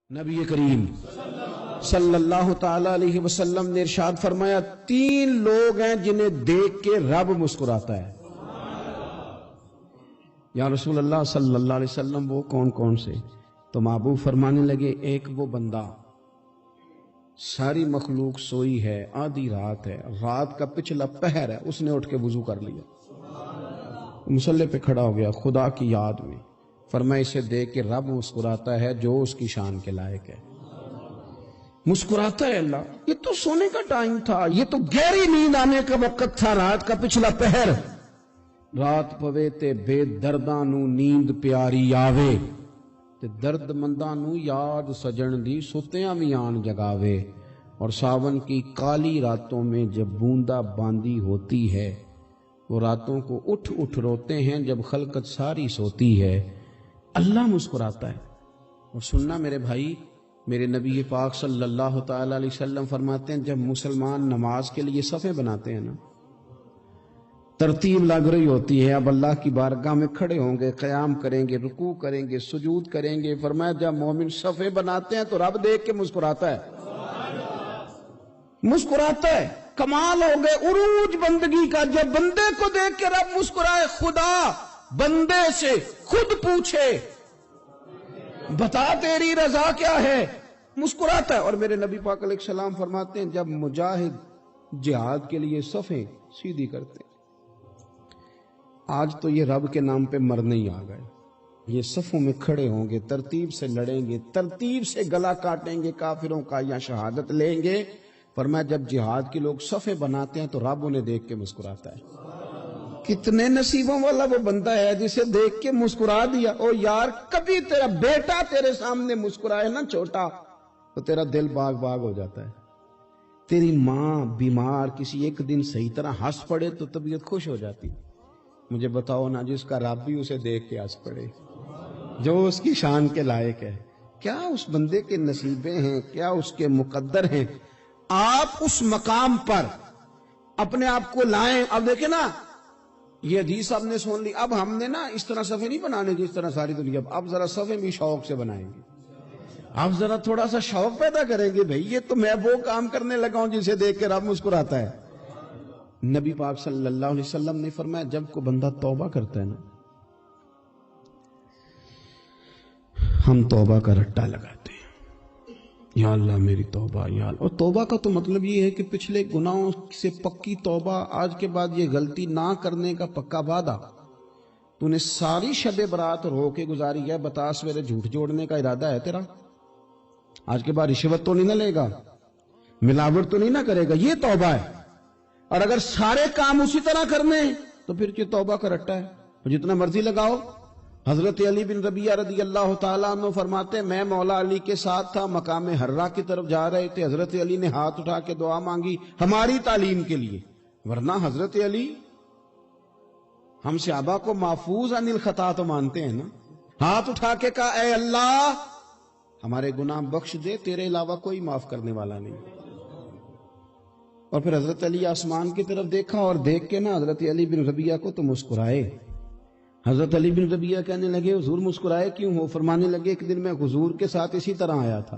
نبی کریم صلی اللہ تعالی علیہ وسلم نے ارشاد فرمایا 3 لوگ ہیں جنہیں دیکھ کے رب مسکراتا ہے۔ یا رسول اللہ صلی اللہ علیہ وسلم وہ کون کون سے؟ تو محبوب فرمانے لگے ایک وہ بندہ ساری مخلوق سوئی ہے، آدھی رات ہے، رات کا پچھلا پہر ہے، اس نے اٹھ کے وضو کر لیا، مصلی پہ کھڑا ہو گیا خدا کی یاد میں، فرمایا اسے دیکھ کے رب مسکراتا ہے جو اس کی شان کے لائق ہے۔ مسکراتا ہے اللہ، یہ تو سونے کا ٹائم تھا، یہ تو گہری نیند آنے کا وقت تھا، رات کا پچھلا پہر، رات پوے تے بے درداں نو نیند پیاری آوے تے درد منداں نو یاد سجن دی ستیاں بھی آن جگاوے، اور ساون کی کالی راتوں میں جب بوندا باندی ہوتی ہے وہ راتوں کو اٹھ اٹھ روتے ہیں جب خلقت ساری سوتی ہے، اللہ مسکراتا ہے۔ اور سننا میرے بھائی، میرے نبی پاک صلی اللہ تعالی علیہ وسلم فرماتے ہیں جب مسلمان نماز کے لیے صفیں بناتے ہیں نا، ترتیب لگ رہی ہوتی ہے، اب اللہ کی بارگاہ میں کھڑے ہوں گے، قیام کریں گے، رکوع کریں گے، سجود کریں گے، فرمایا جب مومن صفیں بناتے ہیں تو رب دیکھ کے مسکراتا ہے، مسکراتا ہے۔ کمال ہو گئے عروج بندگی کا، جب بندے کو دیکھ کے رب مسکرائے، خدا بندے سے خود پوچھے بتا تیری رضا کیا ہے، مسکراتا ہے۔ اور میرے نبی پاک علیہ السلام فرماتے ہیں جب مجاہد جہاد کے لیے صفیں سیدھی کرتے ہیں، آج تو یہ رب کے نام پہ مرنے ہی آ گئے، یہ صفوں میں کھڑے ہوں گے، ترتیب سے لڑیں گے، ترتیب سے گلا کاٹیں گے کافروں کا یا شہادت لیں گے۔ فرمایا جب جہاد کے لوگ صفیں بناتے ہیں تو رب انہیں دیکھ کے مسکراتا ہے۔ کتنے نصیبوں والا وہ بندہ ہے جسے دیکھ کے مسکرا دیا۔ او یار کبھی تیرا بیٹا تیرے سامنے مسکرائے نا چھوٹا تو تیرا دل باغ باغ ہو جاتا ہے، تیری ماں بیمار کسی ایک دن صحیح طرح ہنس پڑے تو طبیعت خوش ہو جاتی۔ مجھے بتاؤ نا جس کا رب بھی اسے دیکھ کے ہنس پڑے، جو اس کی شان کے لائق ہے، کیا اس بندے کے نصیبیں ہیں، کیا اس کے مقدر ہیں۔ آپ اس مقام پر اپنے آپ کو لائیں۔ اب دیکھیں نا یہ حدیث آپ نے سن لی، اب ہم نے نا اس طرح صفیں نہیں بنانے جس طرح ساری دنیا، اب ذرا صفیں بھی شوق سے بنائیں گے، اب ذرا تھوڑا سا شوق پیدا کریں گے، بھئی یہ تو میں وہ کام کرنے لگا ہوں جسے دیکھ کے رب مسکراتا ہے۔ نبی پاک صلی اللہ علیہ وسلم نے فرمایا جب کوئی بندہ توبہ کرتا ہے نا، ہم توبہ کا رٹا لگاتے ہیں، یا اللہ میری توبہ یا اللہ۔ اور توبہ کا تو مطلب یہ ہے کہ پچھلے گناہوں سے پکی توبہ، آج کے بعد یہ غلطی نہ کرنے کا پکا وعدہ۔ تو نے ساری شب برات رو کے گزاری ہے، بتا سویرے جھوٹ جوڑنے کا ارادہ ہے تیرا؟ آج کے بعد رشوت تو نہیں نہ لے گا، ملاوٹ تو نہیں نہ کرے گا، یہ توبہ ہے۔ اور اگر سارے کام اسی طرح کرنے تو پھر یہ توبہ کا رٹا ہے، جتنا مرضی لگاؤ۔ حضرت علی بن ربیعہ رضی اللہ تعالیٰ عنہ فرماتے میں مولا علی کے ساتھ تھا، مقام حرہ کی طرف جا رہے تھے، حضرت علی نے ہاتھ اٹھا کے دعا مانگی ہماری تعلیم کے لیے، ورنہ حضرت علی ہم صحابہ کو محفوظ عن الخطا تو مانتے ہیں نا، ہاتھ اٹھا کے کہا اے اللہ ہمارے گناہ بخش دے، تیرے علاوہ کوئی معاف کرنے والا نہیں۔ اور پھر حضرت علی آسمان کی طرف دیکھا اور دیکھ کے نا حضرت علی بن ربیعہ کو تو مسکرائے۔ حضرت علی بن ربیعہ کہنے لگے حضور مسکرائے کیوں ہو؟ فرمانے لگے ایک دن میں حضور کے ساتھ اسی طرح آیا تھا،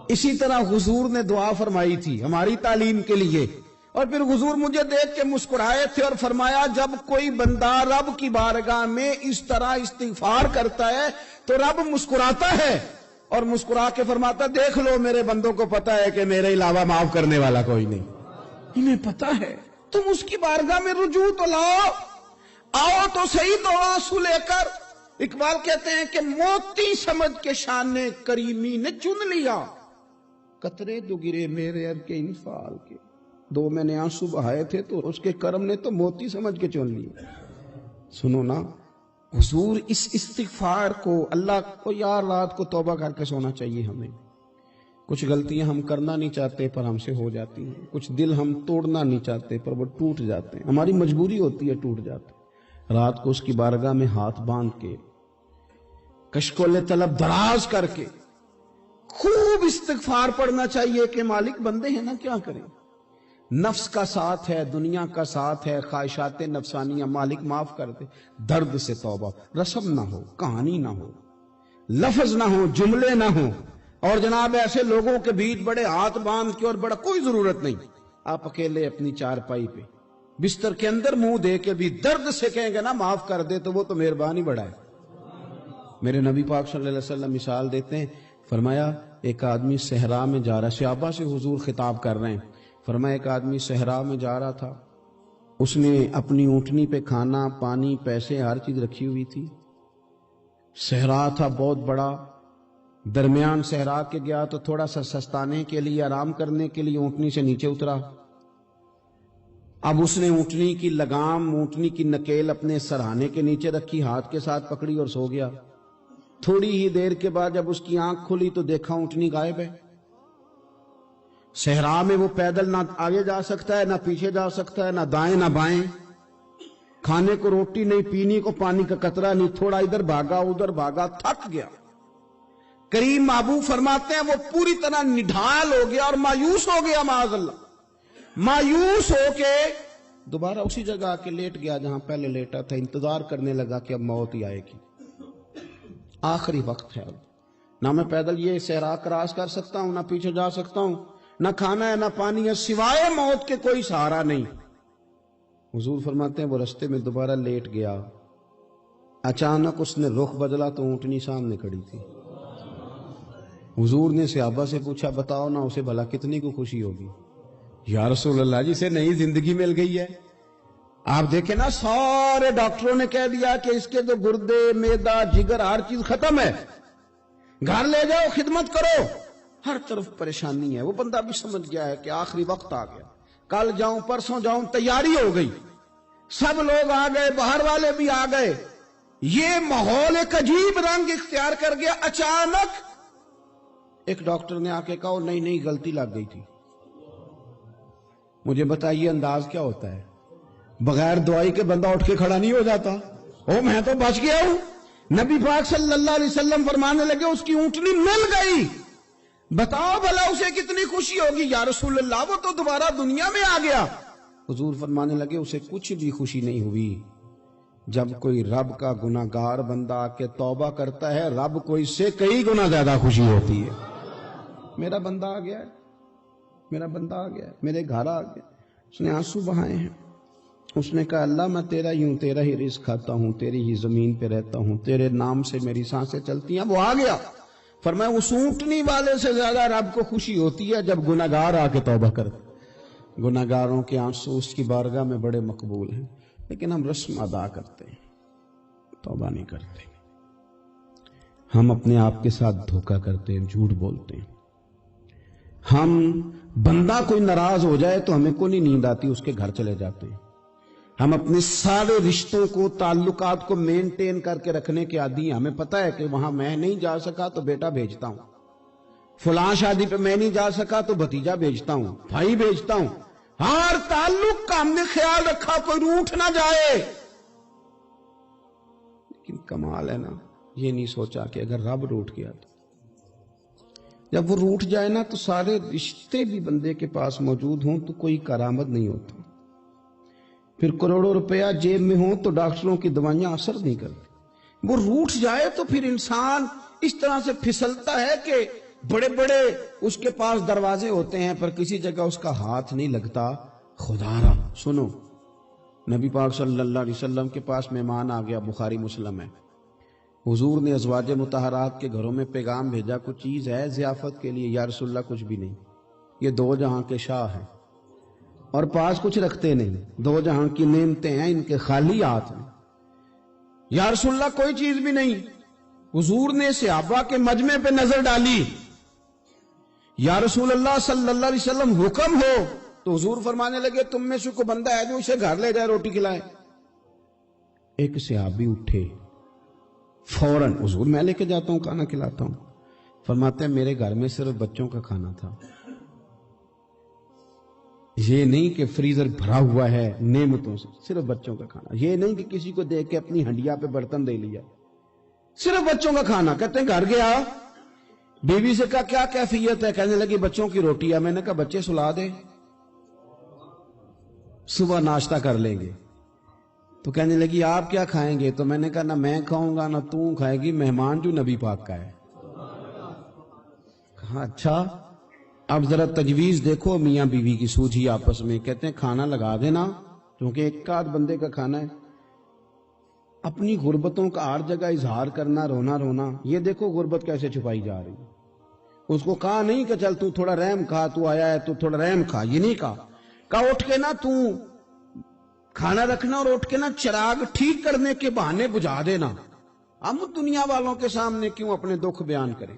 اسی طرح حضور نے دعا فرمائی تھی ہماری تعلیم کے لیے، اور پھر حضور مجھے دیکھ کے مسکرائے تھے اور فرمایا جب کوئی بندہ رب کی بارگاہ میں اس طرح استغفار کرتا ہے تو رب مسکراتا ہے، اور مسکرا کے فرماتا دیکھ لو میرے بندوں کو پتا ہے کہ میرے علاوہ معاف کرنے والا کوئی نہیں، انہیں پتا ہے، تم اس کی بارگاہ میں رجوع تو لاؤ، آؤ تو صحیح دو آنسو لے کر۔ اقبال کہتے ہیں کہ موتی سمجھ کے شان کریمی نے چن لیا، قطرے دو گرے میرے اب کے انفال کے، دو میں نے آنسو بہائے تھے تو اس کے کرم نے تو موتی سمجھ کے چن لیا۔ سنو نا حضور اس استغفار کو، اللہ کو یار رات کو توبہ کر کے سونا چاہیے ہمیں، کچھ غلطیاں ہم کرنا نہیں چاہتے پر ہم سے ہو جاتی ہیں، کچھ دل ہم توڑنا نہیں چاہتے پر وہ ٹوٹ جاتے ہیں، ہماری مجبوری ہوتی ہے ٹوٹ جاتے ہیں۔ رات کو اس کی بارگاہ میں ہاتھ باندھ کے کشکول طلب دراز کر کے خوب استغفار پڑھنا چاہیے کہ مالک بندے ہیں نا کیا کریں، نفس کا ساتھ ہے، دنیا کا ساتھ ہے، خواہشات نفسانیہ، مالک معاف کر دے، درد سے توبہ، رسم نہ ہو، کہانی نہ ہو، لفظ نہ ہو، جملے نہ ہو، اور جناب ایسے لوگوں کے بیچ بڑے ہاتھ باندھ کے اور بڑا کوئی ضرورت نہیں. آپ اکیلے اپنی چارپائی پہ بستر کے اندر منہ دے کے بھی درد سے کہیں گے نا معاف کر دے تو وہ تو مہربانی بڑا ہے. میرے نبی پاک صلی اللہ علیہ وسلم مثال دیتے ہیں، فرمایا ایک آدمی صحرا میں جا رہا، صحابہ سے حضور خطاب کر رہے ہیں، فرمایا ایک آدمی صحرا میں جا رہا تھا، اس نے اپنی اونٹنی پہ کھانا پانی پیسے ہر چیز رکھی ہوئی تھی. صحرا تھا بہت بڑا، درمیان صحرا کے گیا تو تھوڑا سا سستانے کے لیے آرام کرنے کے لیے اونٹنی سے نیچے اترا. اب اس نے اونٹنی کی لگام، اونٹنی کی نکیل اپنے سرہانے کے نیچے رکھی، ہاتھ کے ساتھ پکڑی اور سو گیا. تھوڑی ہی دیر کے بعد جب اس کی آنکھ کھلی تو دیکھا اونٹنی غائب ہے. صحرا میں وہ پیدل نہ آگے جا سکتا ہے، نہ پیچھے جا سکتا ہے، نہ دائیں نہ بائیں، کھانے کو روٹی نہیں، پینے کو پانی کا قطرہ نہیں، تھوڑا ادھر بھاگا ادھر بھاگا، تھک گیا. کریم محبوب فرماتے ہیں وہ پوری طرح نڈھال ہو گیا اور مایوس ہو گیا، معاذ اللہ. مایوس ہو کے دوبارہ اسی جگہ آ کے لیٹ گیا جہاں پہلے لیٹا تھا. انتظار کرنے لگا کہ اب موت ہی آئے گی، آخری وقت ہے، اب نہ میں پیدل یہ صحرا کراس کر سکتا ہوں، نہ پیچھے جا سکتا ہوں، نہ کھانا ہے نہ پانی ہے، سوائے موت کے کوئی سہارا نہیں. حضور فرماتے ہیں وہ رستے میں دوبارہ لیٹ گیا. اچانک اس نے رخ بدلا تو اونٹنی سامنے کھڑی تھی. حضور نے صحابہ سے پوچھا بتاؤ نا اسے بھلا کتنی کو خوشی ہوگی؟ یا رسول اللہ جسے نئی زندگی مل گئی ہے. آپ دیکھیں نا سارے ڈاکٹروں نے کہہ دیا کہ اس کے جو گردے معدہ جگر ہر چیز ختم ہے، گھر لے جاؤ خدمت کرو، ہر طرف پریشانی ہے. وہ بندہ بھی سمجھ گیا ہے کہ آخری وقت آ گیا، کل جاؤں پرسوں جاؤں، تیاری ہو گئی، سب لوگ آ گئے، باہر والے بھی آ گئے. یہ ماحول ایک عجیب رنگ اختیار کر گیا. اچانک ایک ڈاکٹر نے آ کے کہا نہیں نہیں غلطی لگ گئی تھی. مجھے بتائیے انداز کیا ہوتا ہے؟ بغیر دوائی کے بندہ اٹھ کے کھڑا نہیں ہو جاتا. او میں تو بچ گیا ہوں. نبی پاک صلی اللہ علیہ وسلم فرمانے لگے اس کی اونٹنی مل گئی، بتاؤ بھلا اسے کتنی خوشی ہوگی؟ یا رسول اللہ وہ تو دوبارہ دنیا میں آ گیا. حضور فرمانے لگے اسے کچھ بھی خوشی نہیں ہوئی. جب کوئی رب کا گناہگار بندہ آ کے توبہ کرتا ہے، رب کو اس سے کئی گنا زیادہ خوشی ہوتی ہے. میرا بندہ آ گیا ہے، میرا بندہ آ گیا ہے، میرے گھر آ گیا. اس نے آنسو بہائے ہیں. اس نے کہا اللہ میں تیرا ہی ہوں، تیرا ہی رزق کھاتا ہوں، تیری ہی زمین پہ رہتا ہوں، تیرے نام سے میری سانسیں چلتی ہیں. وہ آ گیا. فرمایا اس اونٹنی والے سے زیادہ رب کو خوشی ہوتی ہے جب گناہگار آ کے توبہ کرے. گناہگاروں کے آنسو اس کی بارگاہ میں بڑے مقبول ہیں، لیکن ہم رسم ادا کرتے ہیں، توبہ نہیں کرتے. ہم اپنے آپ کے ساتھ دھوکہ کرتے ہیں، جھوٹ بولتے ہیں. ہم بندہ کوئی ناراض ہو جائے تو ہمیں کو نہیں نیند آتی، اس کے گھر چلے جاتے ہیں. ہم اپنے سارے رشتوں کو تعلقات کو مینٹین کر کے رکھنے کے عادی ہیں. ہمیں پتہ ہے کہ وہاں میں نہیں جا سکا تو بیٹا بھیجتا ہوں، فلاں شادی پہ میں نہیں جا سکا تو بھتیجا بھیجتا ہوں، بھائی بھیجتا ہوں. ہر تعلق کا ہم نے خیال رکھا کوئی روٹھ نہ جائے. لیکن کمال ہے نا، یہ نہیں سوچا کہ اگر رب روٹھ گیا تو جب وہ روٹھ جائے نا تو سارے رشتے بھی بندے کے پاس موجود ہوں تو کوئی کارآمد نہیں ہوتا. پھر کروڑوں روپیہ جیب میں ہوں تو ڈاکٹروں کی دوائیاں اثر نہیں کرتی. وہ روٹھ جائے تو پھر انسان اس طرح سے پھسلتا ہے کہ بڑے بڑے اس کے پاس دروازے ہوتے ہیں پر کسی جگہ اس کا ہاتھ نہیں لگتا. خدا را سنو، نبی پاک صلی اللہ علیہ وسلم کے پاس مہمان آ گیا، بخاری مسلم ہے. حضور نے ازواج مطہرات کے گھروں میں پیغام بھیجا کچھ چیز ہے ضیافت کے لیے. یا رسول اللہ کچھ بھی نہیں، یہ دو جہاں کے شاہ ہیں اور پاس کچھ رکھتے نہیں، دو جہاں کی نعمتیں ہیں ان کے خالی ہاتھ ہیں. یا رسول اللہ کوئی چیز بھی نہیں. حضور نے صحابہ کے مجمع پہ نظر ڈالی. یا رسول اللہ صلی اللہ علیہ وسلم حکم ہو. تو حضور فرمانے لگے تم میں سے کوئی بندہ ہے جو اسے گھر لے جائے روٹی کھلائے. ایک صحابی اٹھے فوراً، حضور میں لے کے جاتا ہوں کھانا کھلاتا ہوں. فرماتے ہیں میرے گھر میں صرف بچوں کا کھانا تھا. یہ نہیں کہ فریزر بھرا ہوا ہے نعمتوں سے، صرف بچوں کا کھانا. یہ نہیں کہ کسی کو دیکھ کے اپنی ہنڈیا پہ برتن دے لیا، صرف بچوں کا کھانا. کہتے ہیں گھر گیا، بیوی سے کہا کیا کیفیت ہے؟ کہنے لگی بچوں کی روٹی ہے. میں نے کہا بچے سلا دے، صبح ناشتہ کر لیں گے. تو کہنے لگی آپ کیا کھائیں گے؟ تو میں نے کہا نہ میں کھاؤں گا نہ تو کھائے گی، مہمان جو نبی پاک کا ہے۔ کہا اچھا، اب ذرا تجویز دیکھو میاں بیوی کی سوجھی آپس میں۔ کہتے ہیں کھانا لگا دینا، کیونکہ ایک آدھ بندے کا کھانا ہے۔ اپنی غربتوں کا ہر جگہ اظہار کرنا، رونا رونا، یہ دیکھو غربت کیسے چھپائی جا رہی ہے۔ اس کو کہا نہیں کہ چل تو تھوڑا رحم کھا، تو آیا ہے تو تھوڑا رحم کھا، یہ نہیں کہا اٹھ کے نا تو کھانا رکھنا اور اٹھ کے نا چراغ ٹھیک کرنے کے بہانے بجھا دینا۔ ہم دنیا والوں کے سامنے کیوں اپنے دکھ بیان کریں؟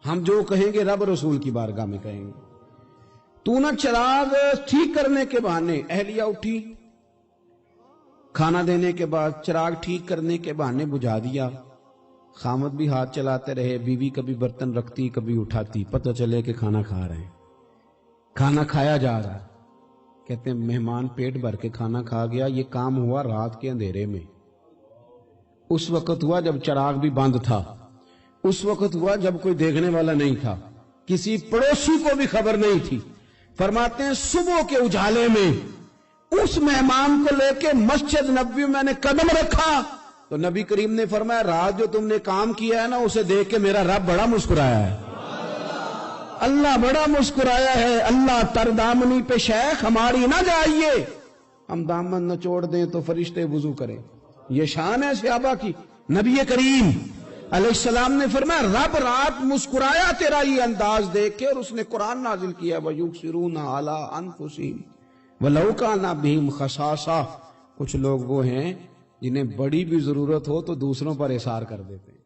ہم جو کہیں گے رب رسول کی بارگاہ میں کہیں گے۔ تو نا چراغ ٹھیک کرنے کے بہانے، اہلیہ اٹھی، کھانا دینے کے بعد چراغ ٹھیک کرنے کے بہانے بجھا دیا۔ خامد بھی ہاتھ چلاتے رہے، بیوی کبھی برتن رکھتی کبھی اٹھاتی، پتہ چلے کہ کھانا کھا رہے ہیں، کھانا کھایا جا رہا ہے۔ کہتے ہیں مہمان پیٹ بھر کے کھانا کھا گیا۔ یہ کام ہوا رات کے اندھیرے میں، اس وقت ہوا جب چراغ بھی بند تھا، اس وقت ہوا جب کوئی دیکھنے والا نہیں تھا، کسی پڑوسی کو بھی خبر نہیں تھی۔ فرماتے ہیں صبح کے اجالے میں اس مہمان کو لے کے مسجد نبوی میں نے قدم رکھا تو نبی کریم نے فرمایا رات جو تم نے کام کیا ہے نا اسے دیکھ کے میرا رب بڑا مسکرایا ہے، اللہ بڑا مسکرایا ہے۔ اللہ تر دامنی پہ شیخ ہماری نہ جائیے، ہم دامن نہ چھوڑ دیں تو فرشتے وضو کریں۔ یہ شان ہے صحابہ کی۔ نبی کریم علیہ السلام نے فرمایا رب رات مسکرایا تیرا یہ انداز دیکھ کے، اور اس نے قرآن نازل کیا وَيُبْصِرُونَ عَلَىٰ أَنفُسِهِمْ وَلَوْ كَانَ بِهِمْ خَصَاصَةٌ۔ کچھ لوگ وہ ہیں جنہیں بڑی بھی ضرورت ہو تو دوسروں پر احسار کر دیتے ہیں۔